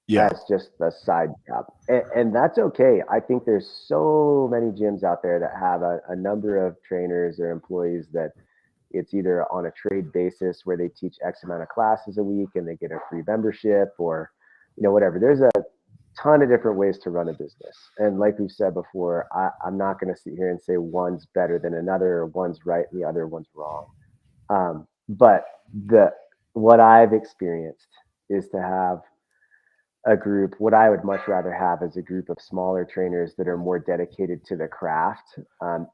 Yeah. as just a side job. And that's okay. I think there's so many gyms out there that have a number of trainers or employees that it's either on a trade basis where they teach X amount of classes a week and they get a free membership, or whatever. There's a ton of different ways to run a business. And like we've said before, I'm not going to sit here and say one's better than another, or one's right and the other one's wrong. But the what I've experienced is to have a group. What I would much rather have is a group of smaller trainers that are more dedicated to the craft.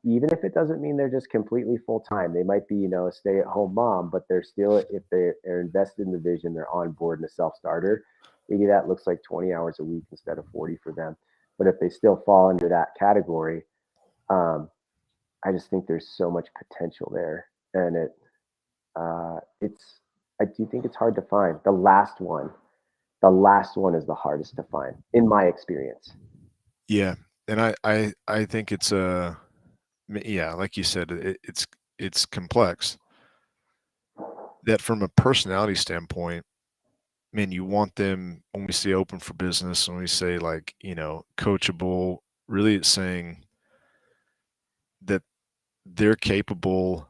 Even if it doesn't mean they're just completely full time, they might be, a stay at home mom, but they're still, if they're invested in the vision, they're on board in a self starter. Maybe that looks like 20 hours a week instead of 40 for them. But if they still fall under that category, um, I just think there's so much potential there, and it's I do think it's hard to find the last one is the hardest to find in my experience. Yeah. And I think it's yeah, like you said, it's complex. That from a personality standpoint, man, you want them when we say open for business, when we say like, coachable, really it's saying that they're capable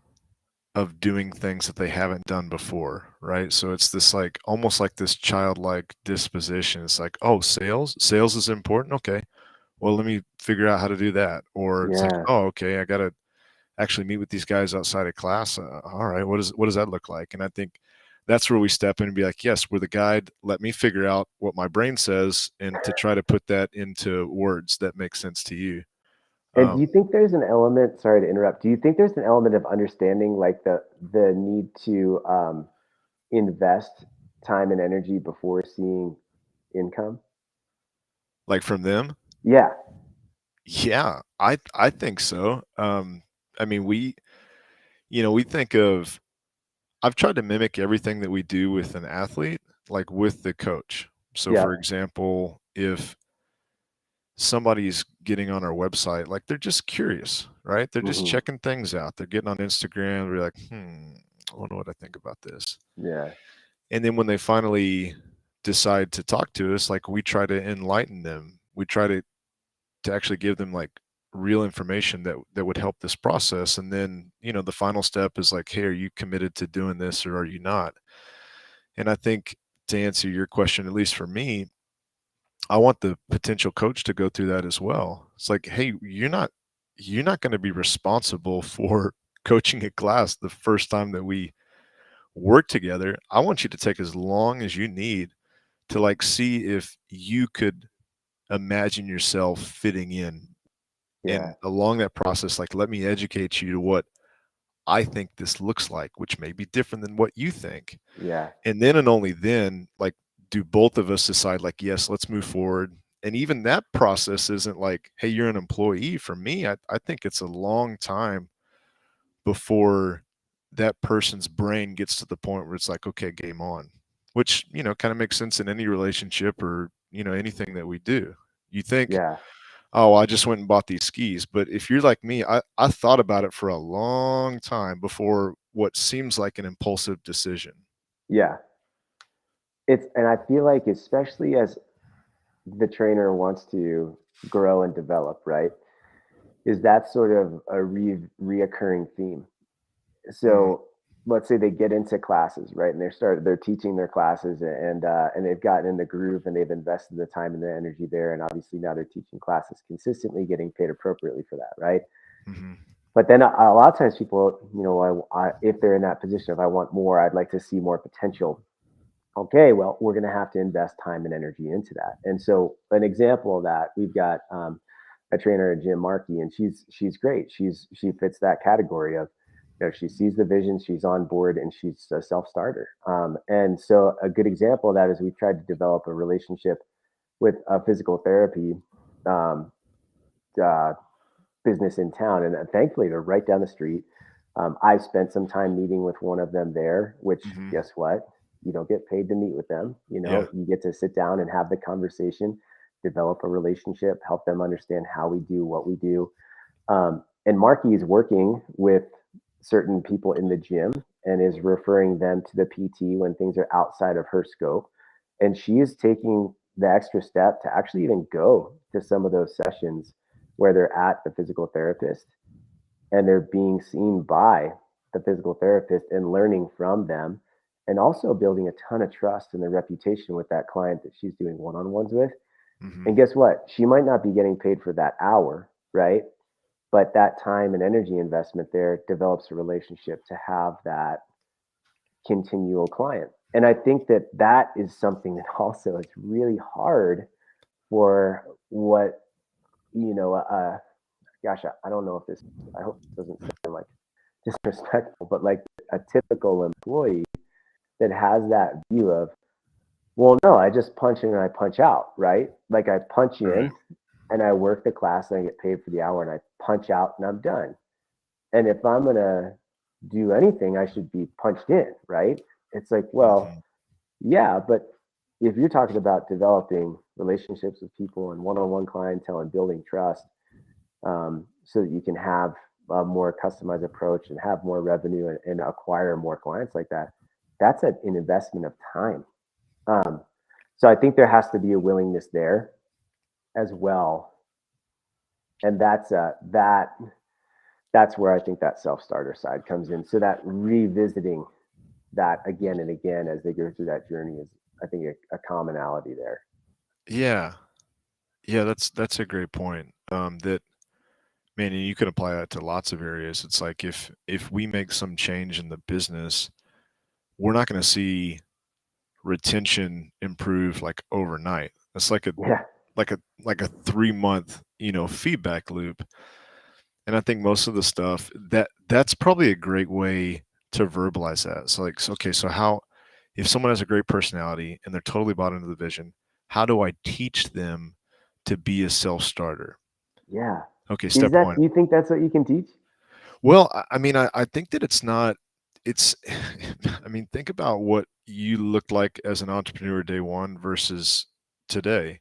of doing things that they haven't done before, right? So it's this like almost like this childlike disposition. It's like, oh, sales is important. Okay. Well, let me figure out how to do that. Or it's like, Yeah, oh, okay, I got to actually meet with these guys outside of class. All right, what does that look like? And I think that's where we step in and be like, yes, we're the guide. Let me figure out what my brain says and to try to put that into words that make sense to you. and do you Um, think there's an element, sorry to interrupt, do you think there's an element of understanding, like the need to invest time and energy before seeing income? like from them, Yeah. yeah, I think so. I mean, we think of. I've tried to mimic everything that we do with an athlete, like with the coach. So, Yeah. for example, if somebody's getting on our website, like they're just curious, right? They're just Hmm. checking things out. They're getting on Instagram. They're like, I wonder what I think about this. Yeah. And then when they finally decide to talk to us, like we try to enlighten them. We try to actually give them like real information that would help this process. And then, the final step is like, hey, are you committed to doing this or are you not? And I think to answer your question, at least for me, I want the potential coach to go through that as well. It's like, hey, you're not going to be responsible for coaching a class the first time that we work together. I want you to take as long as you need to like see if you could imagine yourself fitting in. Yeah. And along that process, like let me educate you to what I think this looks like, which may be different than what you think. Yeah. And then and only then, like, do both of us decide, like, yes, let's move forward And even that process isn't like, hey, you're an employee. For me, I think it's a long time before that person's brain gets to the point where it's like, okay, game on, which, kind of makes sense in any relationship or, anything that we do. You think, Yeah. oh, I just went and bought these skis. But if you're like me, I thought about it for a long time before what seems like an impulsive decision. Yeah. And I feel like, especially as the trainer wants to grow and develop, right? Is that sort of a reoccurring theme? Mm, So let's say they get into classes, right? And they're teaching their classes, and they've gotten in the groove and they've invested the time and the energy there. And obviously now they're teaching classes consistently, getting paid appropriately for that, right? hmm But then a lot of times people, if they're in that position, if I want more, I'd like to see more potential. Okay, well, we're going to have to invest time and energy into that. And so, an example of that, we've got a trainer, Jim Markey, and she's great. She fits that category of, she sees the vision, she's on board, and she's a self starter. And so, a good example of that is we've tried to develop a relationship with a physical therapy um, uh, business in town, and thankfully they're right down the street. I spent some time meeting with one of them there, which, hmm guess what? You don't get paid to meet with them. Yeah. You get to sit down and have the conversation, develop a relationship, help them understand how we do what we do. And Marky is working with certain people in the gym and is referring them to the PT when things are outside of her scope. And she is taking the extra step to actually even go to some of those sessions where they're at the physical therapist and they're being seen by the physical therapist and learning from them, and also building a ton of trust and the reputation with that client that she's doing one-on-ones with. hmm And guess what? She might not be getting paid for that hour, right? But that time and energy investment there develops a relationship to have that continual client. And I think that that is something that also is really hard for what, you know, gosh, I don't know if this, I hope it doesn't sound like disrespectful, but like a typical employee that has that view of, well, no, I just punch in and I punch out, right? Like I punch Right. in and I work the class and I get paid for the hour and I punch out and I'm done. And if I'm going to do anything, I should be punched in, right? It's like, well, hmm yeah, but if you're talking about developing relationships with people and one-on-one clientele and building trust, so that you can have a more customized approach and have more revenue and acquire more clients like that, that's an investment of time. Um, so I think there has to be a willingness there as well, and that's where I think that self starter side comes in. So that revisiting that again and again as they go through that journey is, I think, a commonality there. Yeah. Yeah. That's a great point. That, man, and you can apply that to lots of areas. It's like if we make some change in the business, we're not going to see retention improve like overnight. It's Yeah, like a 3 month, feedback loop. And I think most of the stuff that's probably a great way to verbalize that. So like, so, okay, so how, if someone has a great personality and they're totally bought into the vision, how do I teach them to be a self starter? yeah. Okay, Is step that? one. Do you think that's what you can teach? Well, I mean, I think that it's not, it's, I mean, think about what you looked like as an entrepreneur day one versus today.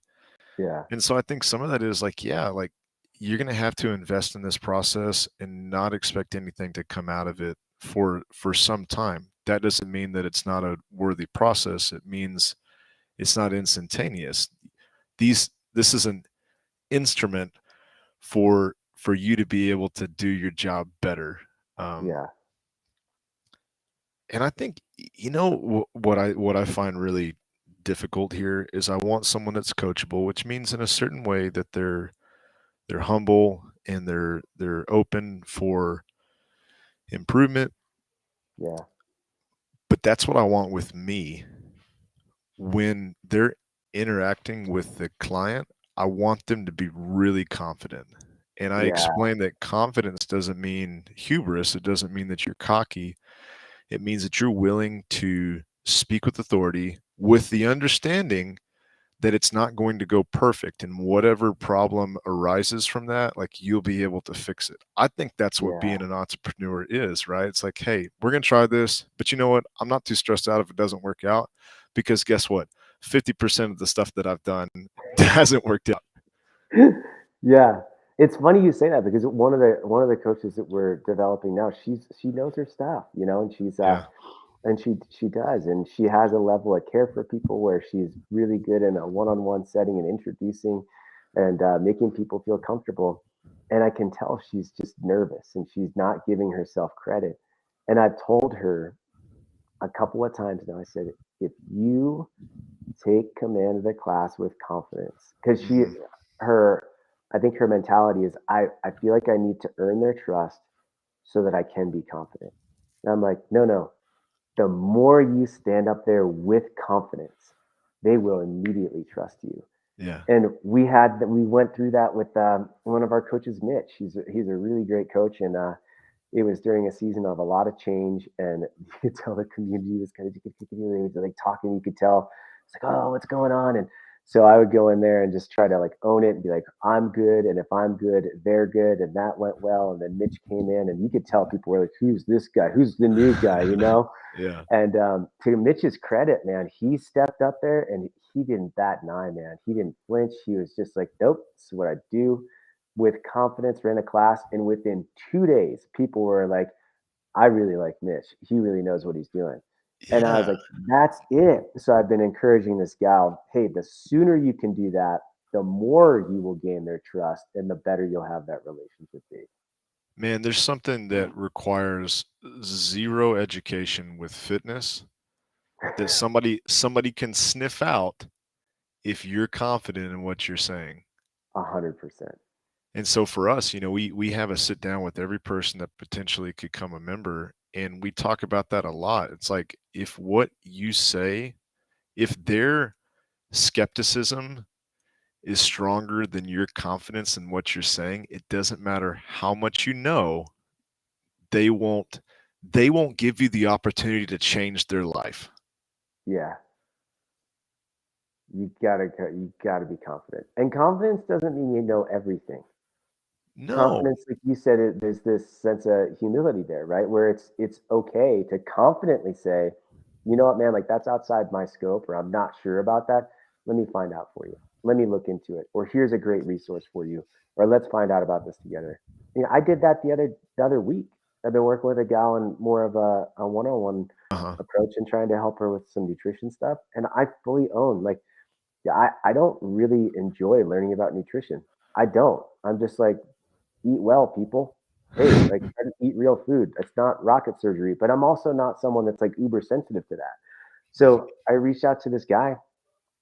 Yeah, And so I think some of that is like, yeah, like you're going to have to invest in this process and not expect anything to come out of it for some time. That doesn't mean that it's not a worthy process. It means it's not instantaneous. This is an instrument for you to be able to do your job better. Um, yeah, and I think what I find really difficult here is I want someone that's coachable, which means in a certain way that they're humble and they're open for improvement. yeah, But that's what I want with me when they're interacting with the client. I want them to be really confident. And I yeah, explain that confidence doesn't mean hubris. It doesn't mean that you're cocky. It means that you're willing to speak with authority with the understanding that it's not going to go perfect, and whatever problem arises from that, like, you'll be able to fix it. I think that's what Yeah. being an entrepreneur is, right? It's like, hey, we're going to try this, but you know what? I'm not too stressed out if it doesn't work out, because guess what? 50% of the stuff that I've done hasn't worked out. Yeah. It's funny you say that because one of the coaches that we're developing now, she knows her stuff, and Yeah. she does, and she has a level of care for people where she's really good in a one-on-one setting and introducing and making people feel comfortable. And I can tell she's just nervous and she's not giving herself credit. And I've told her a couple of times now, I said, if you take command of the class with confidence, because Mhm. her I think her mentality is, I feel like I need to earn their trust so that I can be confident. And I'm like, no, no, the more you stand up there with confidence, they will immediately trust you. Yeah. And we went through that with one of our coaches, Mitch. He's a really great coach, and it was during a season of a lot of change, and you could tell the community was kind of, he was like talking. You could tell it's like, oh, what's going on? And so I would go in there and just try to like own it and be like, I'm good, and if I'm good, they're good, and that went well. And then Mitch came in, and you could tell people were like, who's this guy? Who's the new guy? Yeah. And to Mitch's credit, man, he stepped up there and he didn't bat an eye, man. He didn't flinch. He was just like, nope, this is what I do, with confidence, ran a class. And within 2 days, people were like, I really like Mitch. He really knows what he's doing. And I was Yeah. like, that's it. So I've been encouraging this gal, hey, the sooner you can do that, the more you will gain their trust and the better you'll have that relationship be. Man, there's something that requires zero education with fitness that somebody can sniff out if you're confident in what you're saying. 100%. And so for us, we have a sit down with every person that potentially could come a member, and we talk about that a lot. It's like, if what you say, if their skepticism is stronger than your confidence in what you're saying, it doesn't matter how much you know, they won't they won't give you the opportunity to change their life. Yeah. You gotta be confident. And confidence doesn't mean you know everything. No. Confidence, like you said, there's this sense of humility there, right? Where it's okay to confidently say, you know what, man, like that's outside my scope, or I'm not sure about that. Let me find out for you. Let me look into it. Or here's a great resource for you. Or let's find out about this together. I did that the other week. I've been working with a gal in more of a one-on-one Uh-huh. approach and trying to help her with some nutrition stuff. And I fully own, like, yeah, I don't really enjoy learning about nutrition. I don't. I'm just like, eat well, people. Hey, like, try to eat real food. It's not rocket surgery, but I'm also not someone that's like uber sensitive to that. Mhm. So I reached out to this guy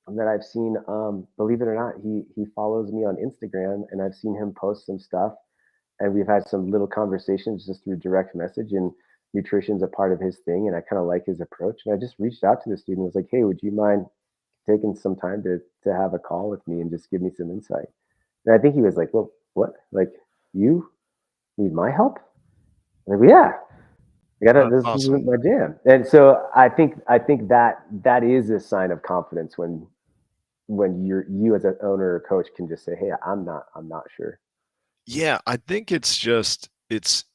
that I've seen. Believe it or not, he follows me on Instagram, and I've seen him post some stuff, and we've had some little conversations just through direct message. And nutrition's a part of his thing, and I kind of like his approach. And I just reached out to the student, was like, hey, would you mind taking some time to have a call with me and just give me some insight? And I think he was like, well, what? Like, you need my help? I'm like, yeah, I gotta. That's This awesome. isn't my jam. And so I think that is a sign of confidence when you as an owner or coach can just say, hey, I'm not sure. Yeah, I think it's just it's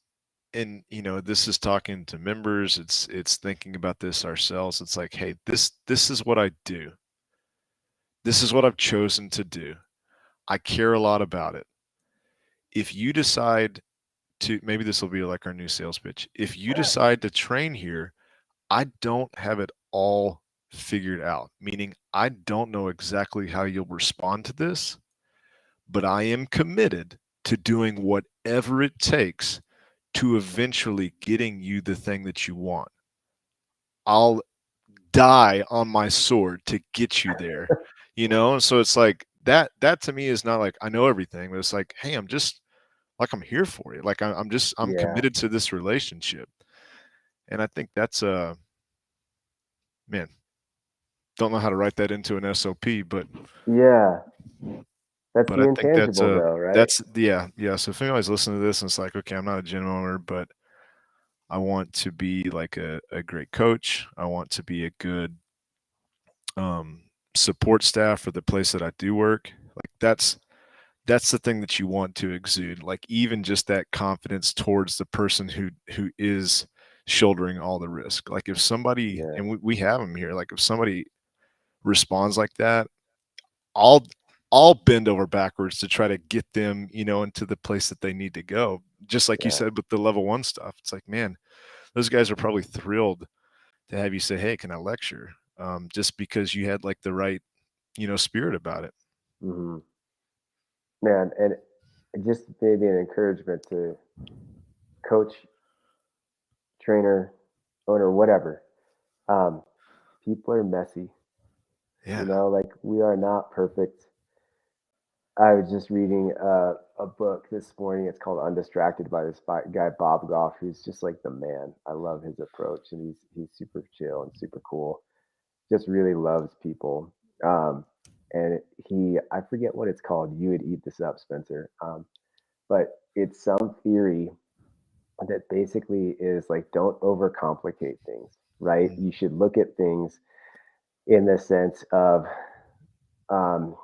and this is talking to members, it's thinking about this ourselves. It's like, hey, this is what I do. This is what I've chosen to do. I care a lot about it. If you decide to, maybe this will be like our new sales pitch. If you decide to train here, I don't have it all figured out, meaning I don't know exactly how you'll respond to this, but I am committed to doing whatever it takes to eventually getting you the thing that you want. I'll die on my sword to get you there. And so it's like that to me is not like I know everything, but it's like, hey, I'm just like, I'm here for you. Like, I'm Yeah, committed to this relationship. And I think that's man, don't know how to write that into an SOP, yeah. That's but the I think intangible, though, right? yeah. So if anybody's listening to this and it's like, okay, I'm not a gym owner, but I want to be like a great coach. I want to be a good support staff or the place that I do work, like that's the thing that you want to exude. Like even just that confidence towards the person who is shouldering all the risk. Like if somebody, Yeah. and we have them here, like if somebody responds like that, I'll I'll bend over backwards to try to get them, into the place that they need to go. Just like you Yeah. said with the level one stuff. It's like, man, those guys are probably thrilled to have you say, "Hey, can I lecture?" Just because you had like the right, spirit about it. Hmm. Man, and just maybe an encouragement to coach, trainer, owner, whatever. Um, People are messy. Yeah. Like we are not perfect. I was just reading a book this morning. It's called Undistracted by this guy Bob Goff, who's just like the man. I love his approach, and he's super chill and super cool. Just really loves people. Um, and I forget what it's called. You would eat this up, Spencer. But it's some theory that basically is like don't overcomplicate things, right? Mm. You should look at things in the sense of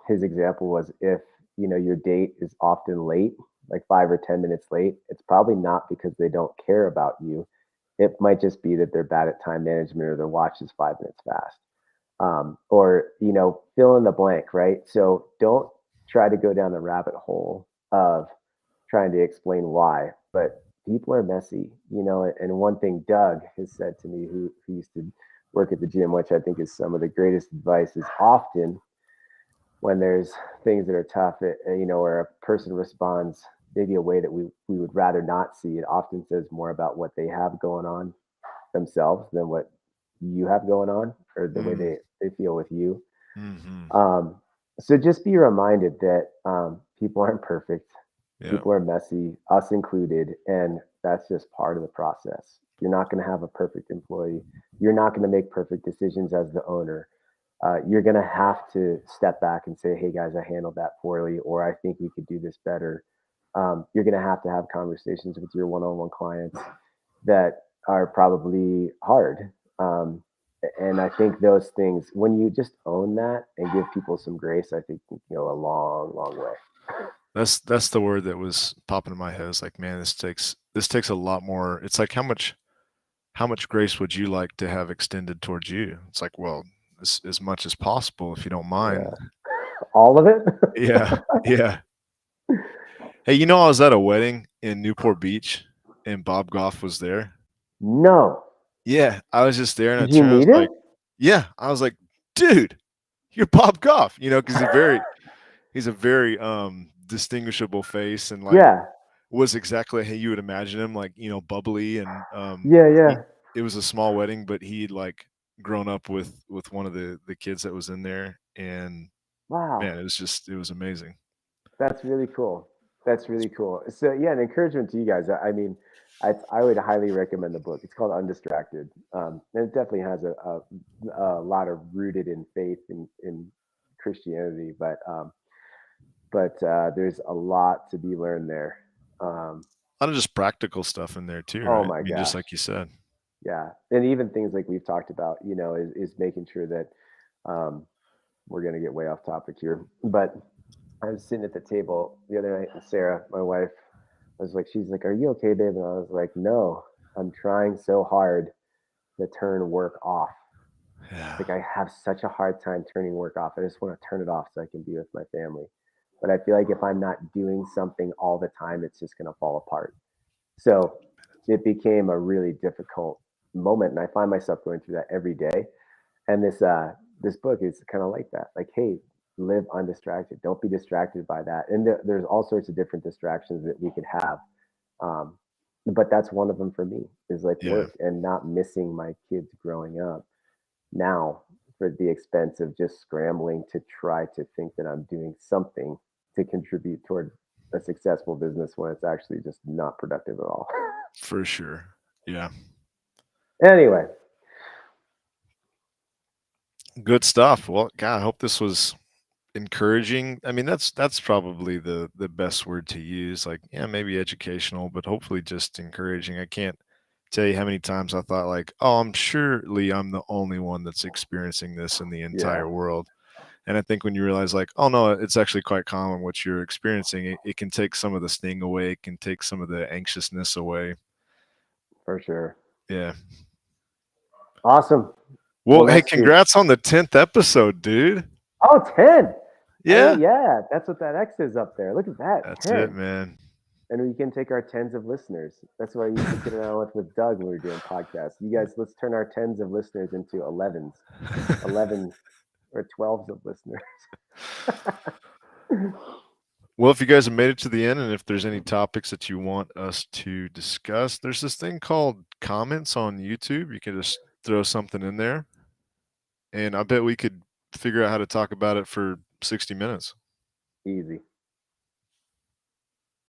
his example was if your date is often late, like 5 or 10 minutes late, it's probably not because they don't care about you. It might just be that they're bad at time management or their watch is 5 minutes fast. Or fill in the blank, right? So don't try to go down the rabbit hole of trying to explain why, but people are messy, and one thing Doug has said to me, who used to work at the gym, which I think is some of the greatest advice, is often when there's things that are tough, or a person responds maybe a way that we would rather not see, it often says more about what they have going on themselves than what you have going on or the way Mm. they feel with you. Mhm. um, so just be reminded that people aren't perfect. Yeah. People are messy, us included, and that's just part of the process. You're not going to have a perfect employee. You're not going to make perfect decisions as the owner. You're going to have to step back and say, hey guys, I handled that poorly, or I think we could do this better. You're going to have conversations with your one on one clients that are probably hard. And I think those things, when you just own that and give people some grace, I think you can go a long, long way. That's the word that was popping in my head. It's like, man, this takes a lot more. It's like how much grace would you like to have extended towards you? It's like, well, as much as possible if you don't mind. Yeah. All of it? Yeah. Yeah. Hey, I was at a wedding in Newport Beach and Bob Goff was there. No. Yeah, I was just there and I Did you turned, I was meet him? like, yeah, I was like, dude, you're Bob Goff, because he's a very distinguishable face and like Yeah. was exactly how you would imagine him, like, bubbly and Yeah. he Yeah. it was a small wedding, but he'd like grown up with one of the kids that was in there, and Wow. man, it was amazing. That's really cool. That's really cool. So yeah, an encouragement to you guys. I mean, I would highly recommend the book. It's called Undistracted, and it definitely has a lot of rooted in faith in Christianity, but there's a lot to be learned there. Um, A lot of just practical stuff in there too, oh right? I my mean, just gosh, like you said. yeah, and even things like we've talked about, is making sure that um, we're going to get way off topic here, but I was sitting at the table the other night, and Sarah, my wife, was like, she's like, "Are you okay, babe?" And I was like, "No, I'm trying so hard to turn work off. Yeah, Like I have such a hard time turning work off. I just want to turn it off so I can be with my family. But I feel like if I'm not doing something all the time, it's just going to fall apart." So it became a really difficult moment, and I find myself going through that every day. And this book is kind of like that. Like, hey, live undistracted. Don't be distracted by that. And there's all sorts of different distractions that we could have. Um, but that's one of them for me is like yeah, work and not missing my kids growing up now for the expense of just scrambling to try to think that I'm doing something to contribute toward a successful business when it's actually just not productive at all. for sure. Yeah, Anyway, good stuff. Well, God, I hope this was encouraging. I mean, that's probably the best word to use. Like, yeah, maybe educational, but hopefully just encouraging. I can't tell you how many times I thought like, oh, I'm surely I'm the only one that's experiencing this in the yeah, entire world. And I think when you realize like, oh no, it's actually quite common what you're experiencing, it can take some of the sting away. It can take some of the anxiousness away. For sure. Yeah. Awesome. Well, hey, let's see. congrats on the 10th episode, dude. Oh, 10. Yeah. Yeah, that's what that X is up there. Look at that. That's 10. it, man. And we can take our tens of listeners. That's what I used to kid around with Doug when we were doing podcasts. You guys, let's turn our tens of listeners into 11s, 11 or 12s of listeners. Well, if you guys have made it to the end and if there's any topics that you want us to discuss, there's this thing called comments on YouTube. You can just throw something in there. And I bet we could figure out how to talk about it for 60 minutes. Easy.